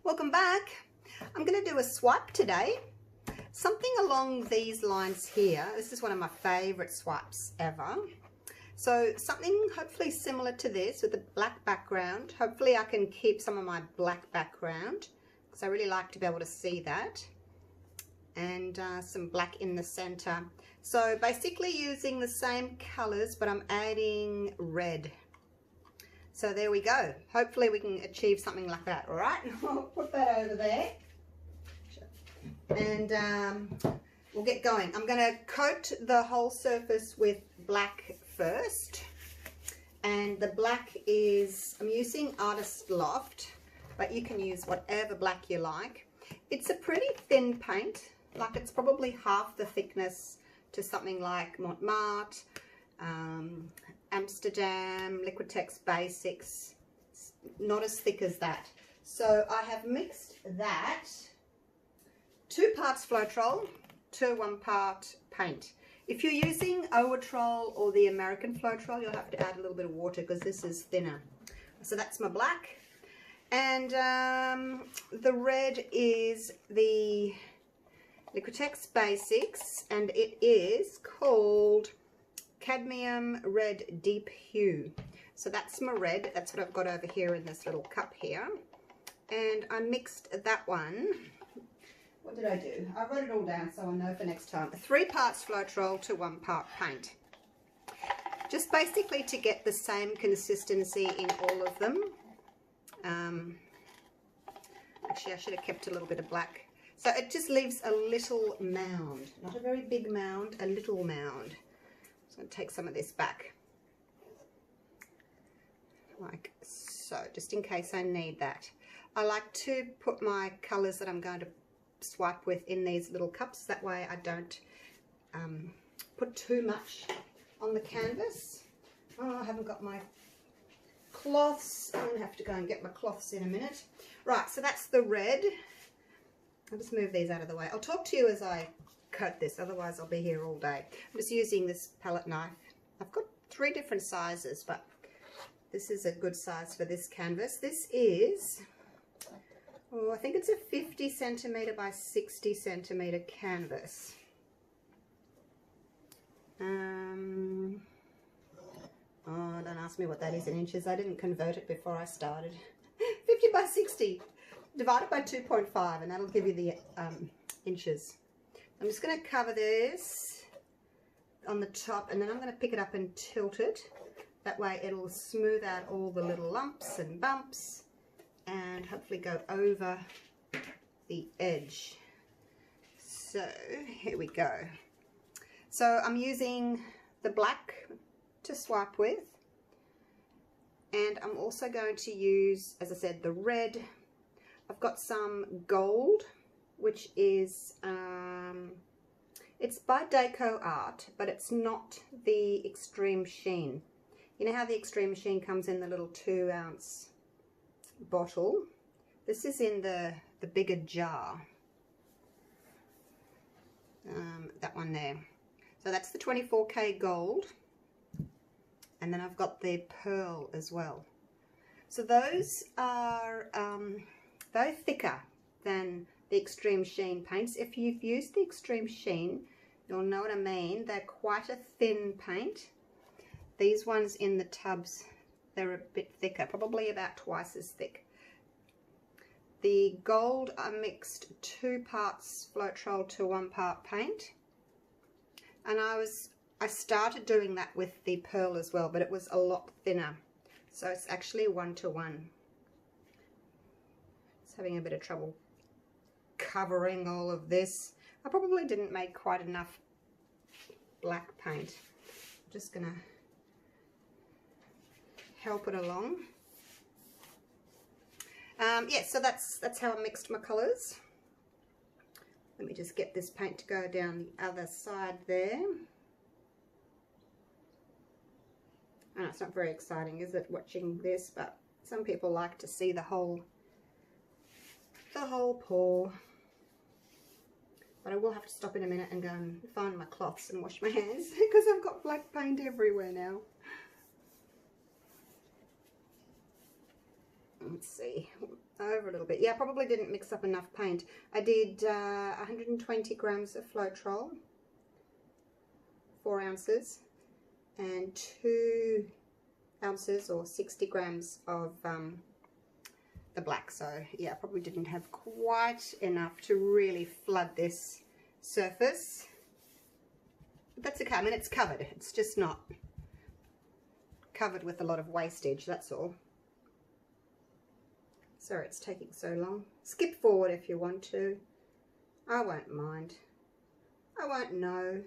Welcome back. I'm going to do a swipe today. Something along these lines here. This is one of my favorite swipes ever. So something hopefully similar to this with a black background. Hopefully I can keep some of my black background because I really like to be able to see that. And some black in the center. So basically using the same colors, but I'm adding red. So there we go. Hopefully we can achieve something like that. All right, I'll put that over there. And we'll get going. I'm going to coat the whole surface with black first. And the black is, I'm using Artist Loft, but you can use whatever black you like. It's a pretty thin paint. Like it's probably half the thickness to something like Mont Marte, Amsterdam, Liquitex Basics. It's not as thick as that. So I have mixed that, 2 parts Floetrol to 1 part paint. If you're using Floetrol or the American Floetrol, you'll have to add a little bit of water because this is thinner. So that's my black. And the red is the Liquitex Basics, and it is called Cadmium Red Deep Hue. So that's my red. That's what I've got over here in this little cup here. And I mixed that one. What did I do? I wrote it all down so I know for next time. 3 parts Floetrol to 1 part paint. Just basically to get the same consistency in all of them. Actually, I should have kept a little bit of black. So it just leaves a little mound. Not a very big mound, a little mound. So I'm going to take some of this back. Like so, just in case I need that. I like to put my colours that I'm going to swipe with in these little cups. That way I don't put too much on the canvas. Oh, I haven't got my cloths. I'm going to have to go and get my cloths in a minute. Right, so that's the red. I'll just move these out of the way. I'll talk to you as I cut this, otherwise I'll be here all day. I'm just using this palette knife. I've got 3 different sizes, but this is a good size for this canvas. This is, oh, I think it's a 50 centimetre by 60 centimetre canvas. Oh, don't ask me what that is in inches. I didn't convert it before I started. 50 by 60. Divided by 2.5, and that'll give you the inches. I'm just going to cover this on the top, and then I'm going to pick it up and tilt it. That way it'll smooth out all the little lumps and bumps and hopefully go over the edge. So here we go. So I'm using the black to swipe with, and I'm also going to use, as I said, the red. I've got some gold, which is, it's by Decoart, but it's not the Extreme Sheen. You know how the Extreme Sheen comes in the little 2-ounce bottle? This is in the bigger jar. That one there. So that's the 24K gold. And then I've got the pearl as well. So those are they're thicker than the Extreme Sheen paints. If you've used the Extreme Sheen, you'll know what I mean. They're quite a thin paint. These ones in the tubs, they're a bit thicker, probably about twice as thick. The gold, I mixed 2 parts Floetrol to 1 part paint. And I started doing that with the pearl as well, but it was a lot thinner. So it's actually 1-to-1. Having a bit of trouble covering all of this. I probably didn't make quite enough black paint. I'm just gonna help it along. Yeah, so that's how I mixed my colors. Let me just get this paint to go down the other side there. Oh, it's not very exciting, is it, watching this? But some people like to see the whole pour. But I will have to stop in a minute and go and find my cloths and wash my hands because I've got black paint everywhere now. Let's see. over a little bit. Yeah, I probably didn't mix up enough paint. I did 120 grams of Floetrol, 4 ounces, and 2 ounces or 60 grams of the black. So yeah, I probably didn't have quite enough to really flood this surface. But that's okay. I mean, it's covered. It's just not covered with a lot of wastage, that's all. Sorry it's taking so long. Skip forward if you want to. I won't mind. I won't know.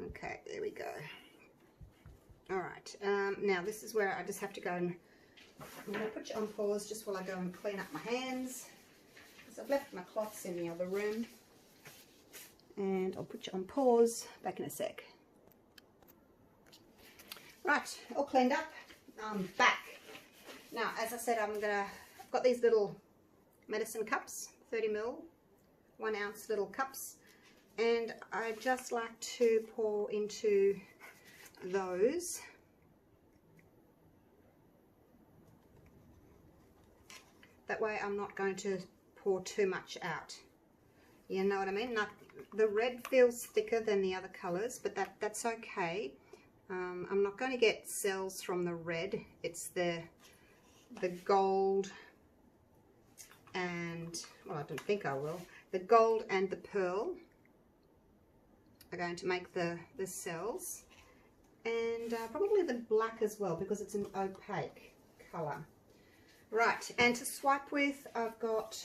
Okay, there we go. Alright, now this is where I just have to go and I'm going to put you on pause just while I go and clean up my hands, because I've left my cloths in the other room. And I'll put you on pause, back in a sec. Right, all cleaned up, I'm back. Now, as I said, I've got these little medicine cups, 30ml, 1 ounce little cups, and I just like to pour into those. That way I'm not going to pour too much out. You know what I mean? The red feels thicker than the other colours, but that's okay. I'm not going to get cells from the red. It's the gold and, well, I don't think I will. The gold and the pearl are going to make the cells, and probably the black as well, because it's an opaque colour. Right, and to swipe with, I've got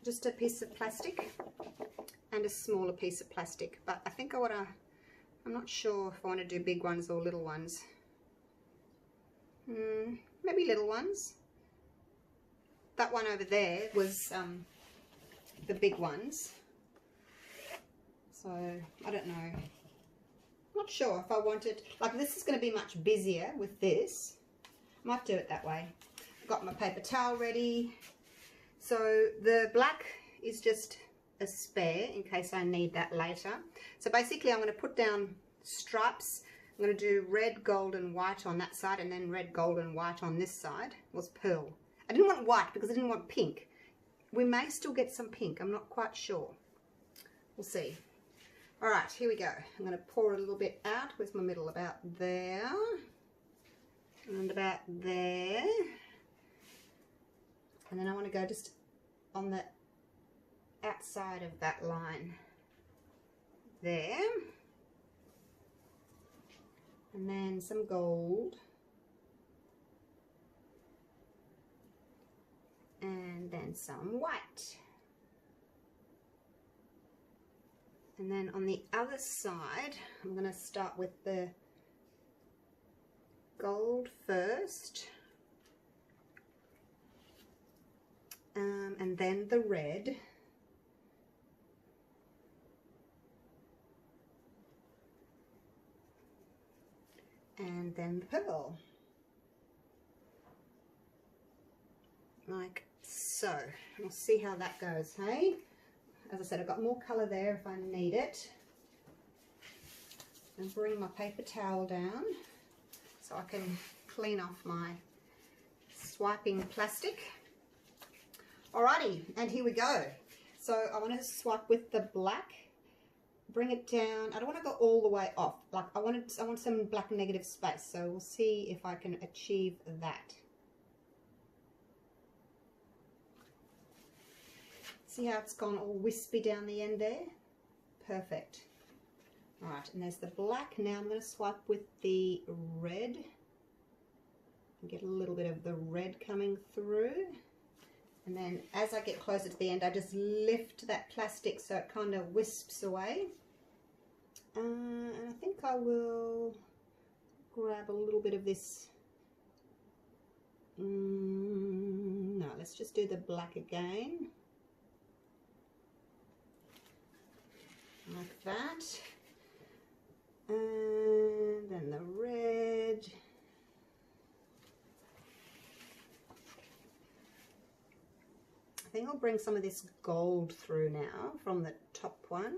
just a piece of plastic and a smaller piece of plastic, but I think I'm not sure if I want to do big ones or little ones. Maybe little ones. That one over there was the big ones, so I don't know. I'm not sure if I wanted, like, this is going to be much busier with this. I might do it that way. I've got my paper towel ready. So the black is just a spare in case I need that later. So basically I'm going to put down stripes. I'm going to do red, gold and white on that side, and then red, gold and white on this side was pearl. I didn't want white because I didn't want pink. We may still get some pink, I'm not quite sure. We'll see. Alright, here we go. I'm going to pour a little bit out with my middle about there and about there. And then I want to go just on the outside of that line there. And then some gold. And then some white. And then on the other side, I'm going to start with the gold first. And then the red. And then the pearl. Like so. We'll see how that goes, hey? As I said, I've got more colour there if I need it. And bring my paper towel down so I can clean off my swiping plastic. Alrighty, and here we go. So I want to swipe with the black, bring it down. I don't want to go all the way off. Like I want some black negative space. So we'll see if I can achieve that. See how it's gone all wispy down the end there? Perfect. Alright, and there's the black. Now I'm going to swipe with the red. And get a little bit of the red coming through. And then as I get closer to the end, I just lift that plastic so it kind of wisps away. And I think I will grab a little bit of this. No, let's just do the black again. Like that. And then the red. I think I'll bring some of this gold through now from the top one,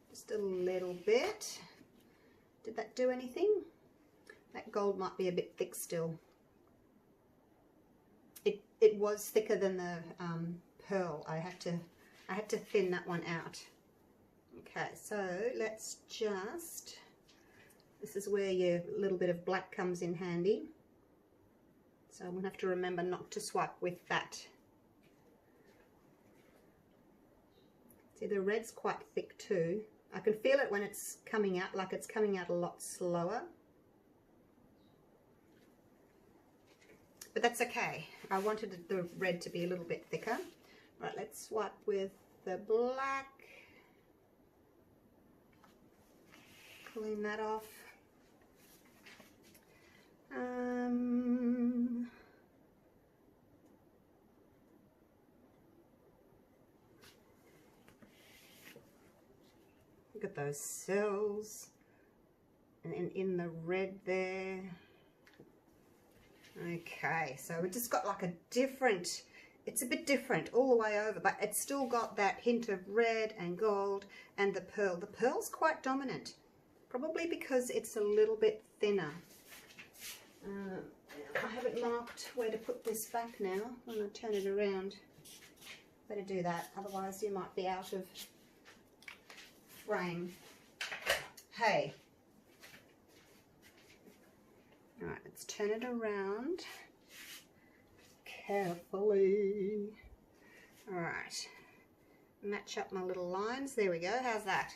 just a little bit, Did that do anything? That gold might be a bit thick still. It was thicker than the pearl. I had to thin that one out. Okay, so let's just, this is where your little bit of black comes in handy. So I'm going to have to remember not to swipe with that. See, the red's quite thick too. I can feel it when it's coming out, like it's coming out a lot slower. But that's okay. I wanted the red to be a little bit thicker. Right, let's swipe with the black. Clean that off. Look at those cells. And in the red there. Okay, so we just got like a different, it's a bit different all the way over, but it's still got that hint of red and gold and the pearl. The pearl's quite dominant, probably because it's a little bit thinner. I haven't marked where to put this back now. I'm going to turn it around. Better do that, otherwise you might be out of frame. Hey. Alright, let's turn it around carefully. Alright, match up my little lines. There we go. How's that?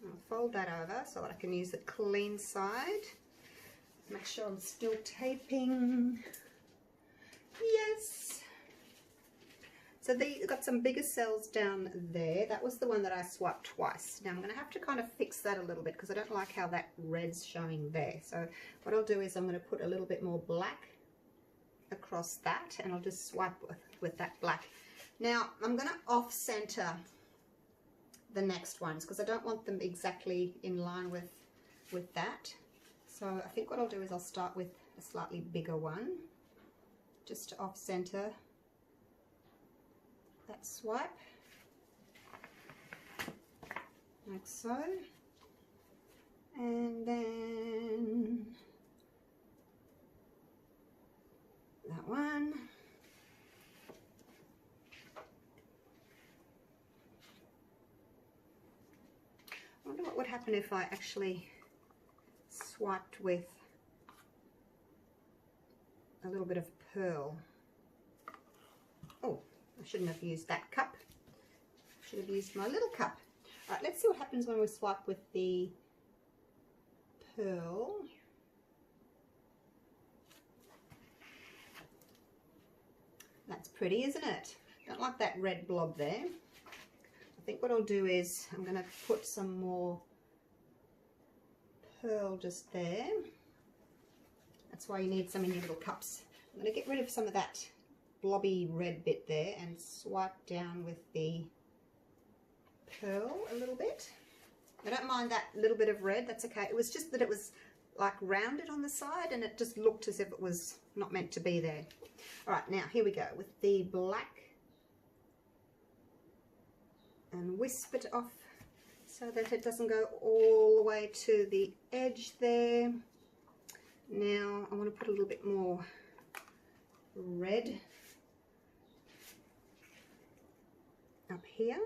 I'll fold that over so that I can use the clean side. Make sure I'm still taping. Yes. So I've got some bigger cells down there. That was the one that I swiped twice. Now I'm going to have to kind of fix that a little bit because I don't like how that red's showing there. So what I'll do is I'm going to put a little bit more black across that, and I'll just swipe with that black. Now I'm going to off-center the next ones because I don't want them exactly in line with that. So I think what I'll do is I'll start with a slightly bigger one just to off-center that swipe, like so, and then that one, I wonder what would happen if I actually swiped with a little bit of pearl. Oh, I shouldn't have used that cup. I should have used my little cup. All right, let's see what happens when we swipe with the pearl. That's pretty, isn't it? Don't like that red blob there. I think what I'll do is I'm going to put some more pearl just there. That's why you need some in your little cups. I'm going to get rid of some of that blobby red bit there and swipe down with the pearl a little bit. I don't mind that little bit of red, that's okay. It was just that it was like rounded on the side and it just looked as if it was not meant to be there. Alright, now here we go with the black and wisp it off so that it doesn't go all the way to the edge there. Now I want to put a little bit more red up here.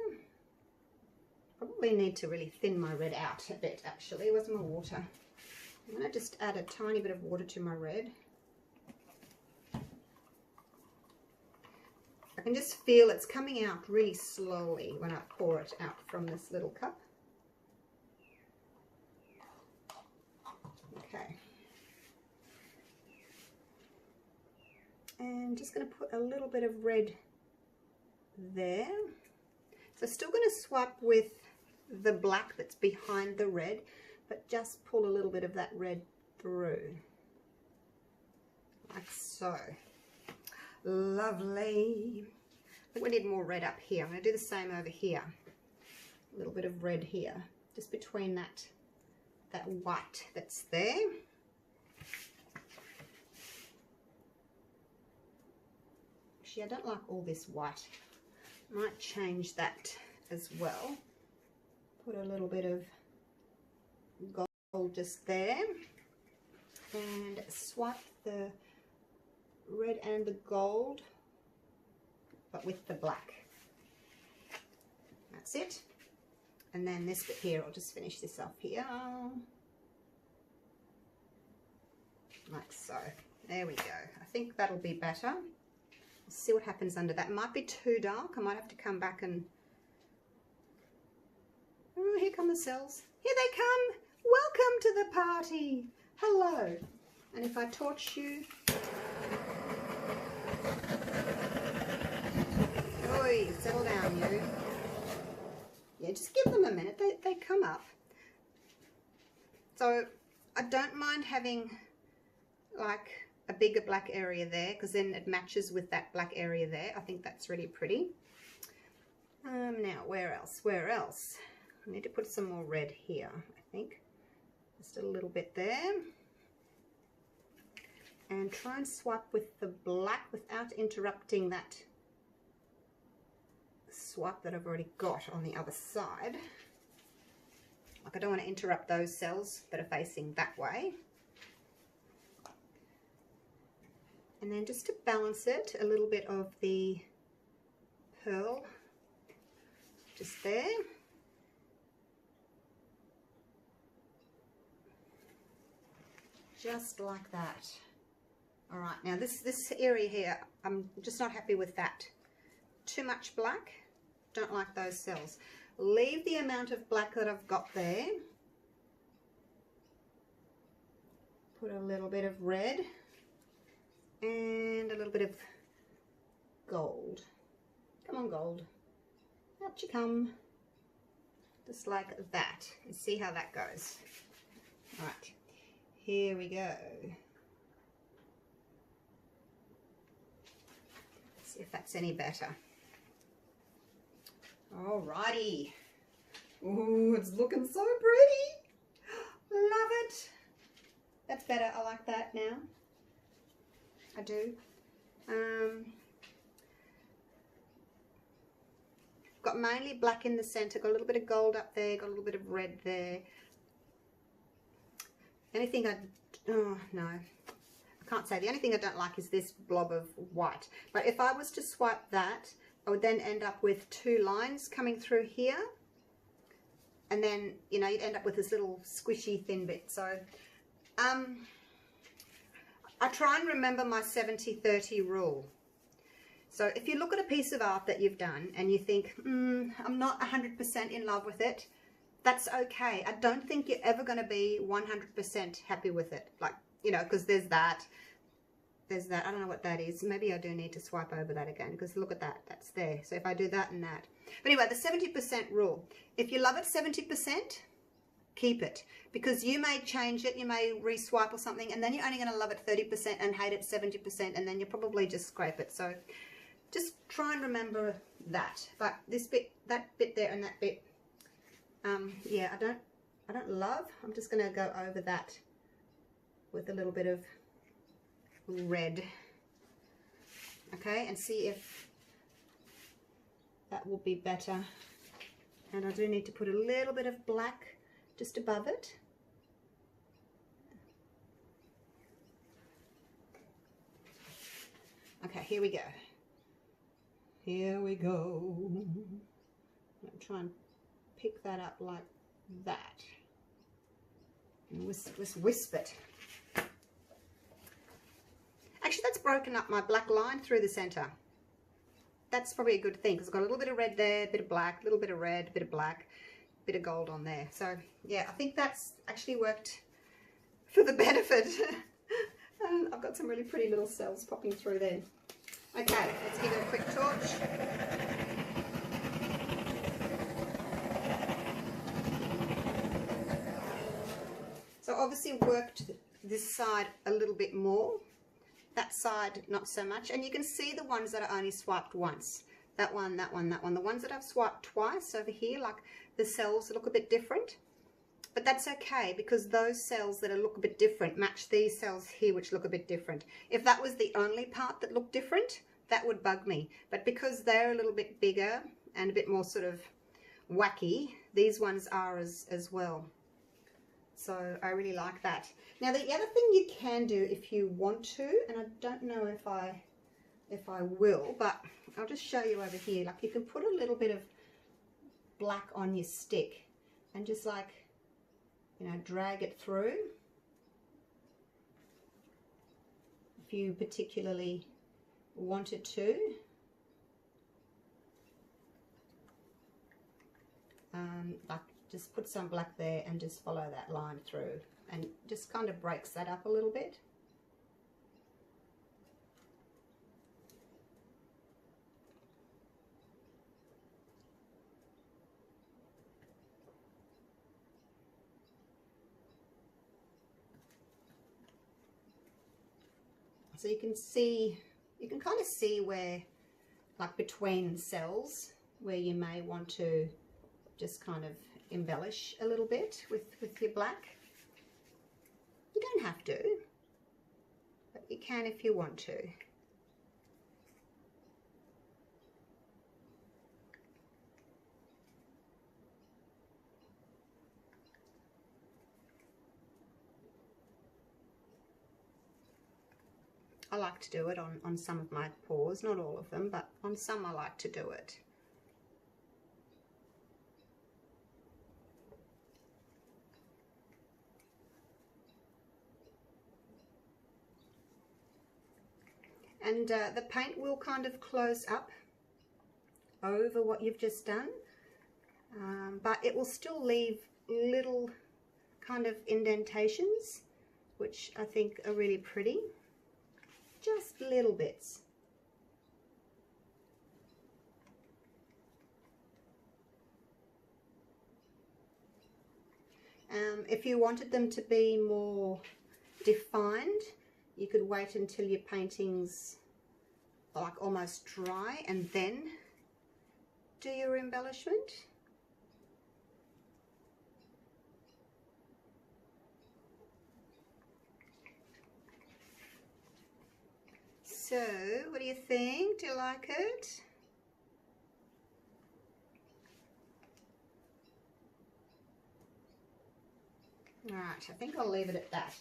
Probably need to really thin my red out a bit actually. Where's my water? I'm going to just add a tiny bit of water to my red. I can just feel it's coming out really slowly when I pour it out from this little cup. Okay. And just going to put a little bit of red there. So still going to swipe with the black that's behind the red, but just pull a little bit of that red through. Like so. Lovely. I think we need more red up here. I'm going to do the same over here. A little bit of red here, just between that white that's there. Actually, I don't like all this white. Might change that as well. Put a little bit of gold just there, and swipe the red and the gold, but with the black. That's it. And then this bit here, I'll just finish this off here, like so. There we go. I think that'll be better. Let's see what happens under that. It might be too dark. I might have to come back and... Oh, here come the cells. Here they come. Welcome to the party. Hello. And if I torch you... Oi, settle down, you. Yeah, just give them a minute. They come up. So I don't mind having like a bigger black area there, because then it matches with that black area there. I think that's really pretty. Now, where else? Where else? I need to put some more red here, I think. Just a little bit there. And try and swipe with the black without interrupting that swipe that I've already got on the other side. Like, I don't want to interrupt those cells that are facing that way. And then just to balance it, a little bit of the pearl just there. Just like that. All right, now this area here, I'm just not happy with that. Too much black, don't like those cells. Leave the amount of black that I've got there. Put a little bit of red and a little bit of gold. Come on, gold. Out you come. Just like that. And see how that goes. All right, here we go. Let's see if that's any better. Alrighty. Ooh, it's looking so pretty. Love it. That's better. I like that now. I do. Got mainly black in the center. Got a little bit of gold up there. Got a little bit of red there. Anything oh no, I can't say. The only thing I don't like is this blob of white. But if I was to swipe that, I would then end up with two lines coming through here, and then, you know, you'd end up with this little squishy thin bit. So I try and remember my 70-30 rule. So if you look at a piece of art that you've done and you think, I'm not 100% in love with it, that's okay. I don't think you're ever going to be 100% happy with it. Like, you know, because there's that. There's that. I don't know what that is. Maybe I do need to swipe over that again, because look at that. That's there. So if I do that and that. But anyway, the 70% rule. If you love it 70%, keep it. Because you may change it. You may re-swipe or something. And then you're only going to love it 30% and hate it 70%. And then you'll probably just scrape it. So just try and remember that. But this bit, that bit there and that bit, yeah, I don't love. I'm just going to go over that with a little bit of red, okay, and see if that will be better. And I do need to put a little bit of black just above it. Okay, here we go. Here we go. I'm try and pick that up like that and wisp it. Actually, that's broken up my black line through the center. That's probably a good thing, because I've got a little bit of red there, a bit of black, a little bit of red, a bit of black, a bit of gold on there. So yeah, I think that's actually worked for the benefit. And I've got some really pretty little cells popping through there. Okay, let's give it a quick torch. So obviously worked this side a little bit more. That side not so much, and you can see the ones that are only swiped once. That one, that one, that one. The ones that I've swiped twice over here, like the cells look a bit different, but that's okay, because those cells that look a bit different match these cells here which look a bit different. If that was the only part that looked different, that would bug me, but because they're a little bit bigger and a bit more sort of wacky, these ones are as well. So I really like that. Now the other thing you can do if you want to, and I don't know if I will, but I'll just show you over here. Like you can put a little bit of black on your stick and just like, you know, drag it through if you particularly wanted to. Like just put some black there and just follow that line through, and just kind of breaks that up a little bit. So you can see, you can kind of see where, like between cells, where you may want to just kind of embellish a little bit with your black. You don't have to, but you can if you want to. I like to do it on some of my paws, not all of them, but on some I like to do it. And the paint will kind of close up over what you've just done, but it will still leave little kind of indentations, which I think are really pretty. Just little bits. If you wanted them to be more defined, you could wait until your painting's like almost dry and then do your embellishment. So, what do you think? Do you like it? Alright, I think I'll leave it at that.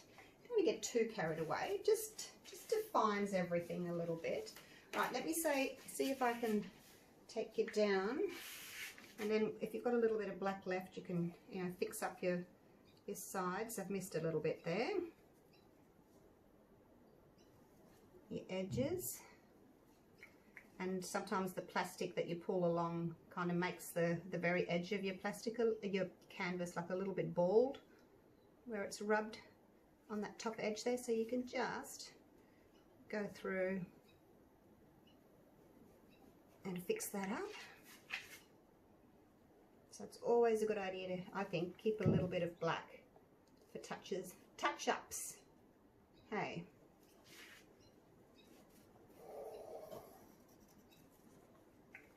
Don't want to get too carried away. Just defines everything a little bit. Right, let me see if I can take you down. And then if you've got a little bit of black left, you can, you know, fix up your sides. I've missed a little bit there. Your edges, and sometimes the plastic that you pull along kind of makes the very edge of your canvas like a little bit bald where it's rubbed on that top edge there, so you can just go through and fix that up. So it's always a good idea to, I think, keep a little bit of black for touch-ups. Hey.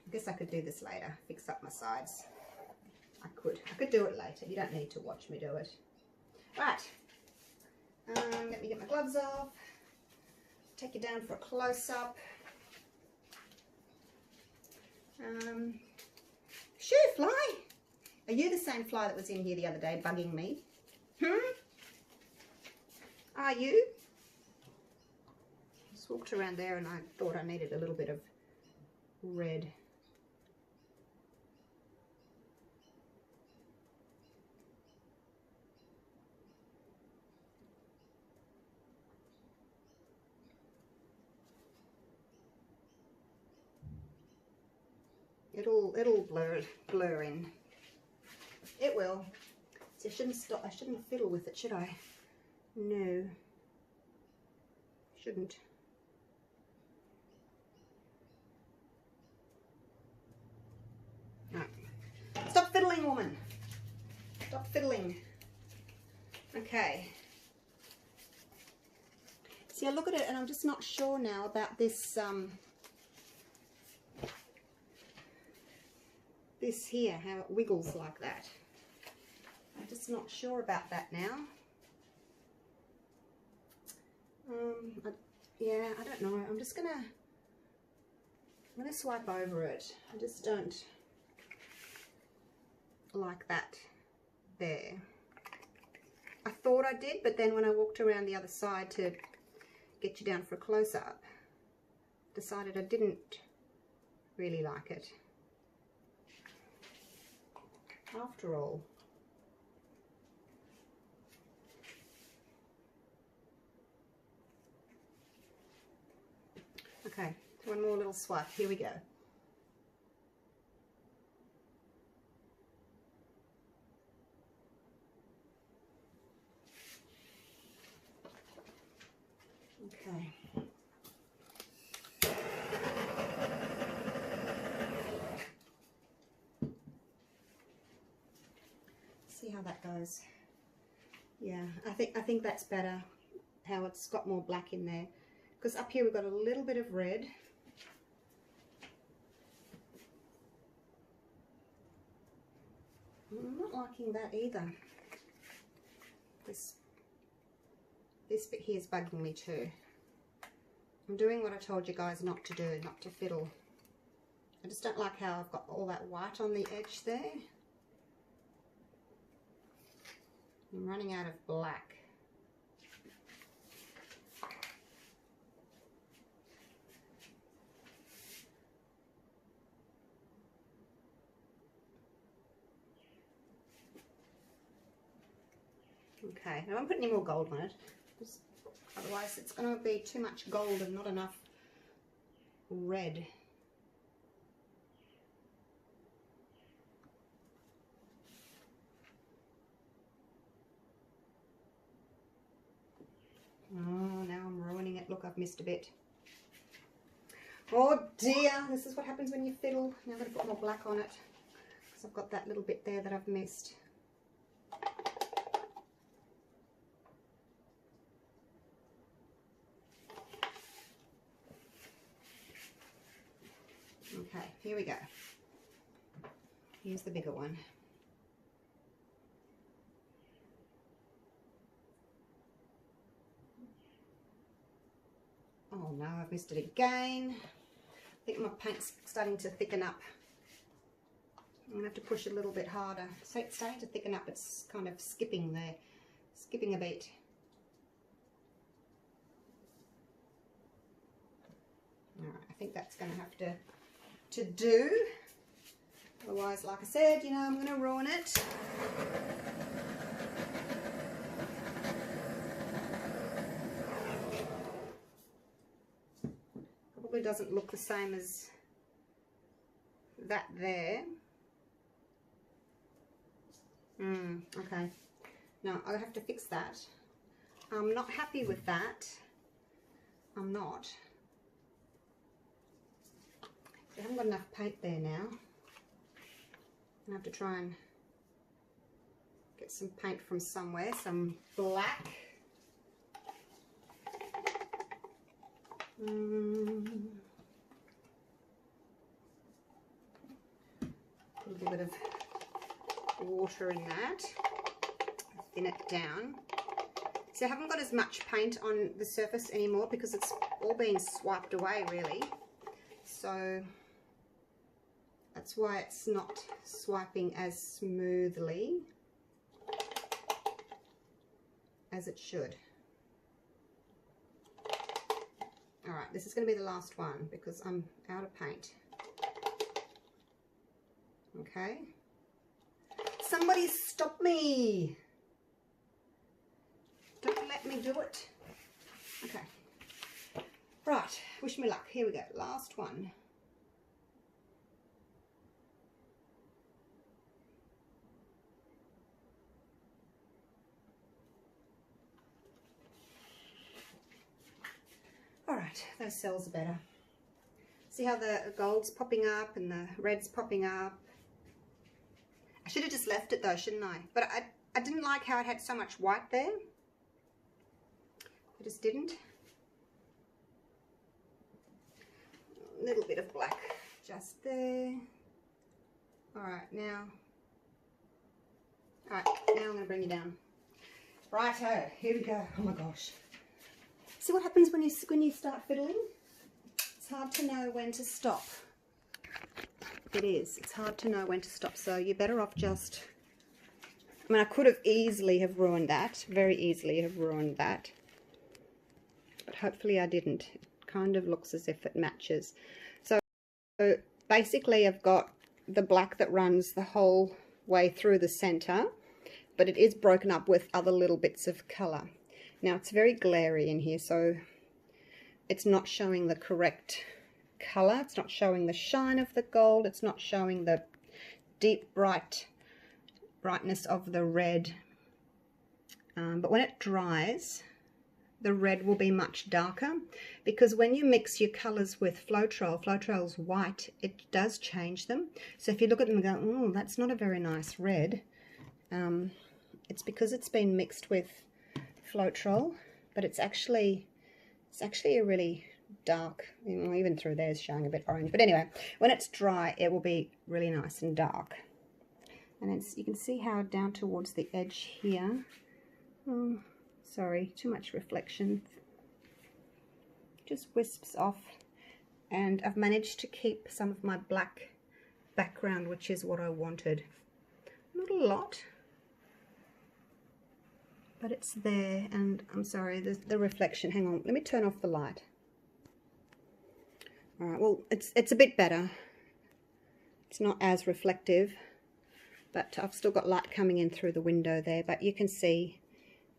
I guess I could do this later, fix up my sides. I could do it later. You don't need to watch me do it. Right, let me get my gloves off, take you down for a close-up. Shoo, fly! Are you the same fly that was in here the other day bugging me? Are you? Just walked around there and I thought I needed a little bit of red. It'll blur in. It will. So I shouldn't fiddle with it, should I? No. Shouldn't. Right. Stop fiddling, woman. Stop fiddling. Okay. See, I look at it and I'm just not sure now about this this here, how it wiggles like that. I'm just not sure about that now. Yeah, I don't know. I'm gonna swipe over it. I just don't like that there. I thought I did, but then when I walked around the other side to get you down for a close-up, decided I didn't really like it. After all. Okay, one more little swipe. Here we go. Okay. See how that goes. Yeah, I think that's better, how it's got more black in there. Because up here we've got a little bit of red. I'm not liking that either. This bit here is bugging me too. I'm doing what I told you guys not to do, not to fiddle. I just don't like how I've got all that white on the edge there. I'm running out of black. Okay, I won't put any more gold on it, because otherwise it's going to be too much gold and not enough red. Oh, now I'm ruining it. Look, I've missed a bit. Oh dear, this is what happens when you fiddle. Now I'm going to put more black on it, because I've got that little bit there that I've missed. Okay, here we go. Here's the bigger one. Oh no, I've missed it again. I think my paint's starting to thicken up. I'm going to have to push a little bit harder. So it's starting to thicken up. It's kind of skipping there. Skipping a bit. Alright, I think that's going to have to do. Otherwise, like I said, you know, I'm going to ruin it. Probably doesn't look the same as that there. Okay. No, I'll have to fix that. I'm not happy with that. I'm not. I haven't got enough paint there now. I have to try and get some paint from somewhere, some black. Put a little bit of water in that, thin it down. So I haven't got as much paint on the surface anymore because it's all being swiped away really. So that's why it's not swiping as smoothly as it should. Alright, this is going to be the last one because I'm out of paint. Okay. Somebody stop me! Don't let me do it. Okay. Right, wish me luck. Here we go. Last one. Alright, those cells are better. See how the gold's popping up and the red's popping up? I should have just left it though, shouldn't I? But I didn't like how it had so much white there. I just didn't. A little bit of black just there. Alright, now I'm going to bring you down. Righto, here we go. Oh my gosh. See what happens when you start fiddling? It's hard to know when to stop. It is. It's hard to know when to stop. So you're better off just I mean, I could have easily have ruined that, very easily have ruined that, but hopefully I didn't. It kind of looks as if it matches. So basically I've got the black that runs the whole way through the center, but it is broken up with other little bits of color. Now it's very glary in here, so it's not showing the correct color. It's not showing the shine of the gold. It's not showing the deep brightness of the red. But when it dries, the red will be much darker, because when you mix your colors with Floetrol, Floetrol's white, it does change them. So if you look at them and go, oh, that's not a very nice red, it's because it's been mixed with Floetrol, but it's actually a really dark, you know, even through there is showing a bit orange. But anyway, when it's dry, it will be really nice and dark. And you can see how down towards the edge here, oh, sorry, too much reflection, just wisps off. And I've managed to keep some of my black background, which is what I wanted. Not a lot, but it's there. And I'm sorry, the reflection, hang on, let me turn off the light. All right, well, it's a bit better. It's not as reflective, but I've still got light coming in through the window there, but you can see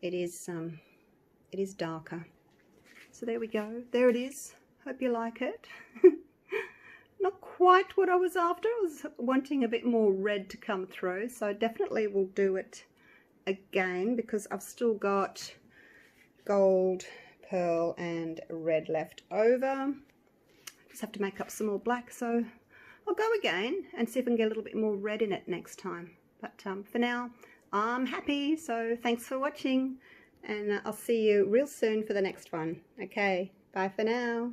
it is darker. So there we go. There it is. Hope you like it. Not quite what I was after. I was wanting a bit more red to come through, so definitely will do it again, because I've still got gold, pearl and red left over. Just have to make up some more black, so I'll go again and see if I can get a little bit more red in it next time. But for now, I'm happy, so thanks for watching, and I'll see you real soon for the next one. Okay, bye for now.